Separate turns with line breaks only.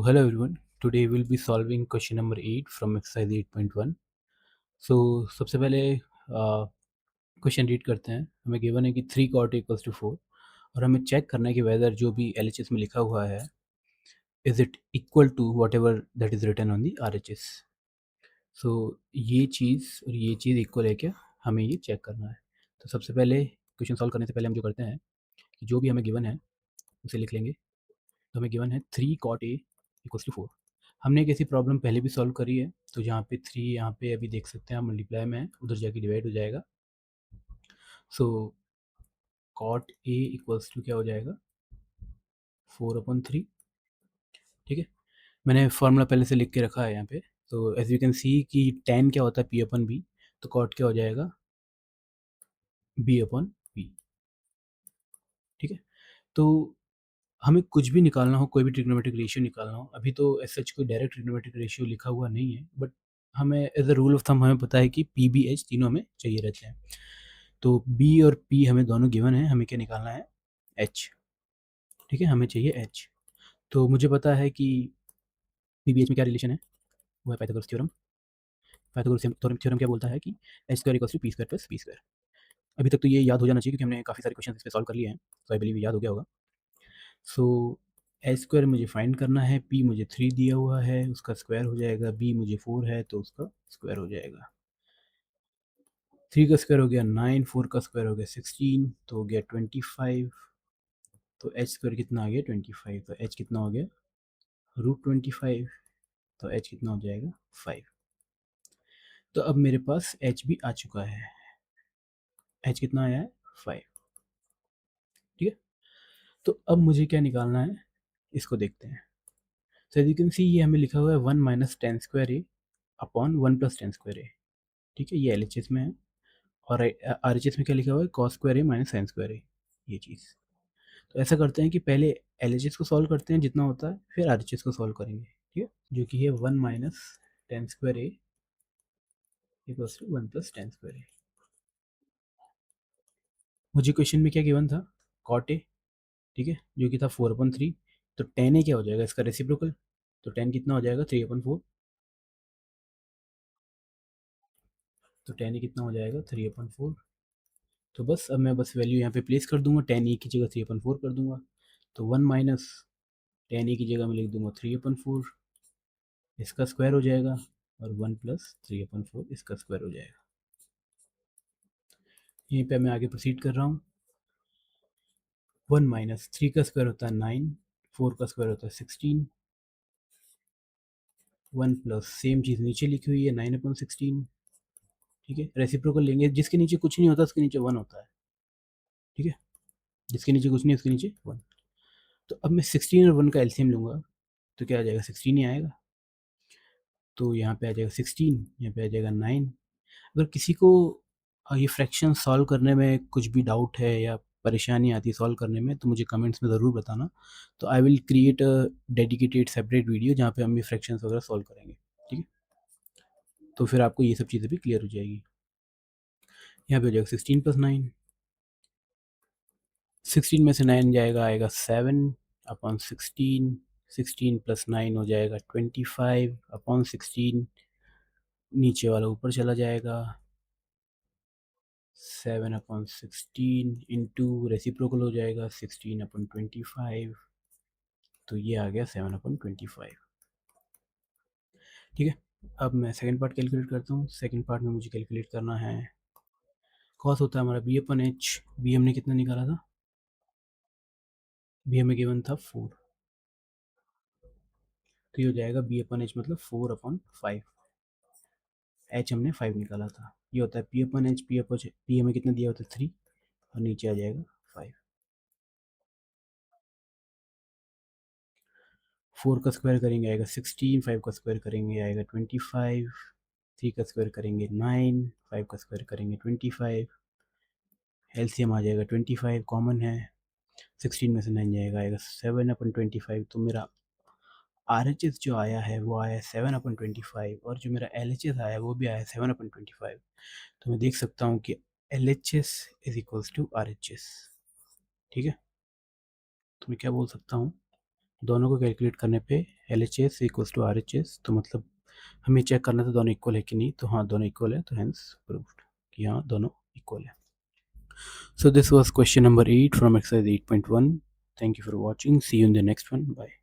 Hello everyone. Today we'll be solving question number 8 from exercise 8.1. So सबसे पहले question read करते हैं. हमें गिवन है कि 3 cot इक्वल्स टू 4 और हमें चेक करना है कि वेदर जो भी LHS में लिखा हुआ है is it equal to whatever that is written on the RHS. So ये चीज़ और ये चीज़ इक्वल है क्या, हमें ये चेक करना है. तो सबसे पहले क्वेश्चन सॉल्व करने से पहले हम जो करते हैं कि जो भी हमें गिवन है उसे लिख लेंगे. तो हमें गिवन है 3 cot A इक्वल्स टू 4. हमने एक ऐसी प्रॉब्लम पहले भी सॉल्व करी है, तो जहाँ पे 3 यहाँ पे अभी देख सकते हैं हम मल्टीप्लाई में है, उधर जाके डिवाइड हो जाएगा. सो cot A इक्वल्स टू क्या हो जाएगा, 4/3. ठीक है, मैंने फार्मूला पहले से लिख के रखा है यहाँ पे. तो एज यू कैन सी कि tan क्या होता है P/B, तो cot क्या हो जाएगा B/P. ठीक है, तो हमें कुछ भी निकालना हो, कोई भी ट्रिग्नोमेट्रिक रेशियो निकालना हो, अभी तो एज सच कोई डायरेक्ट ट्रिग्नोमेट्रिक रेशियो लिखा हुआ नहीं है, बट हमें as a rule of thumb हमें पता है कि पी बी एच तीनों हमें चाहिए रहते हैं. तो बी और पी हमें दोनों गिवन है, हमें क्या निकालना है, एच. ठीक है, हमें चाहिए एच. तो मुझे पता है कि पी बी एच में क्या रिलेशन है, वो है पाइथागोरस थ्योरम. पाइथागोरस थ्योरम क्या बोलता है कि H square equals to P square plus B square. अभी तक तो ये याद हो जाना चाहिए क्योंकि हमने काफ़ी सारे क्वेश्चन इस पर सॉल्व कर लिए हैं, तो आई बिलीव याद हो गया होगा. सो एच स्क्वायर मुझे फाइंड करना है, पी मुझे 3 दिया हुआ है, उसका स्क्वायर हो जाएगा, बी मुझे 4 है तो उसका स्क्वायर हो जाएगा. 3 का स्क्वायर हो गया 9, 4 का स्क्वायर हो गया 16, तो हो गया 25. तो एच स्क्वायर कितना आ गया 25, तो एच कितना हो गया √25. तो एच कितना हो जाएगा 5. तो अब मेरे पास एच भी आ चुका है, एच कितना आया है 5. ठीक है, तो अब मुझे क्या निकालना है, इसको देखते हैं. सो यू कैन सी ये हमें लिखा हुआ है 1 माइनस टेन स्क्वायर ए अपॉन 1 प्लस टेन स्क्वायर ए. ठीक है, ये एल एच एस में है. और आर एच एस में क्या लिखा हुआ है, cos square A minus sine square A, ये चीज़. तो ऐसा करते हैं कि पहले एल एच एस को सॉल्व करते हैं जितना होता है, फिर आर एच एस को सॉल्व करेंगे. ठीक है, जो कि है 1 minus tan square A equals to 1 plus tan square A. मुझे क्वेश्चन में क्या गिवन था, कॉट ए. ठीक है, जो कि था 4/3. तो टेन ए क्या हो जाएगा, इसका रेसिप्रोकल. तो टेन कितना हो जाएगा 3/4. तो टेन ए कितना हो जाएगा 3/4. तो बस अब मैं बस वैल्यू यहाँ पे प्लेस कर दूंगा, टेन ए की जगह 3/4 कर दूंगा. तो 1 माइनस टेन ए की जगह मैं लिख दूंगा 3/4, इसका स्क्वायर हो जाएगा, और 1 प्लस 3/4 इसका स्क्वायर हो जाएगा. यहीं पे मैं आगे प्रोसीड कर रहा हूँ. 1 माइनस 3 का स्क्वायर होता है 9, 4 का स्क्वायर होता है 16, 1 प्लस सेम चीज़ नीचे लिखी हुई है 9/16. ठीक है, रेसिप्रोकल लेंगे, जिसके नीचे कुछ नहीं होता उसके नीचे 1 होता है. ठीक है, जिसके नीचे कुछ नहीं उसके नीचे 1. तो अब मैं 16 और 1 का एलसीएम लूँगा, तो क्या आ जाएगा 16 ही आएगा. तो यहाँ पे आ जाएगा 16, यहाँ पे आ जाएगा 9. अगर किसी को ये फ्रैक्शन सॉल्व करने में कुछ भी डाउट है या परेशानी आती है सॉल्व करने में, तो मुझे कमेंट्स में ज़रूर बताना. तो I will create a dedicated separate video जहाँ पे हम ये फ्रैक्शंस वगैरह सॉल्व करेंगे. ठीक है, तो फिर आपको ये सब चीज़ें भी क्लियर हो जाएगी. यहाँ पे हो जाएगा 16 + 9. 16 में से 9 जाएगा, आएगा 7/16. 16 + 9 हो जाएगा 25/16. नीचे वाला ऊपर चला जाएगा, 7/16 इंटू रेसिप्रोकल हो जाएगा 16/25. तो ये आ गया 7/25. ठीक है, अब मैं सेकंड पार्ट कैलकुलेट करता हूँ. सेकंड पार्ट में मुझे कैलकुलेट करना है, कॉस होता है हमारा B/H. बी हमने कितना निकाला था, बी हमें गिवन था 4. तो ये हो जाएगा B/H मतलब 4/5. एच हमने 5 निकाला था. ये होता है P/H. पी हमें कितना दिया होता है 3, और नीचे आ जाएगा 5. 4 का स्क्वायर करेंगे आएगा 16, 5 का स्क्वायर करेंगे आएगा 25, 3 का स्क्वायर करेंगे 9, 5 का स्क्वायर करेंगे 25. एलसीएम आ जाएगा 25, कॉमन है. 16 में से 9 जाएगा, आएगा 7/25. तो मेरा आर एच एस जो आया है वो आया है 7/25, और जो मेरा एल एच एस आया है वो भी आया है 7/25. तो मैं देख सकता हूँ कि L H S is equals to R H S. ठीक है, तो मैं क्या बोल सकता हूँ, दोनों को कैलकुलेट करने पे LHS इक्वल्स टू RHS, तो मतलब हमें चेक करना था दोनों इक्वल है कि नहीं, तो हाँ दोनों इक्वल है, तो हेंस प्रूव्ड कि हाँ दोनों इक्वल है. So this was question number 8 from exercise 8.1. Thank you for watching. See you in the next one. Bye.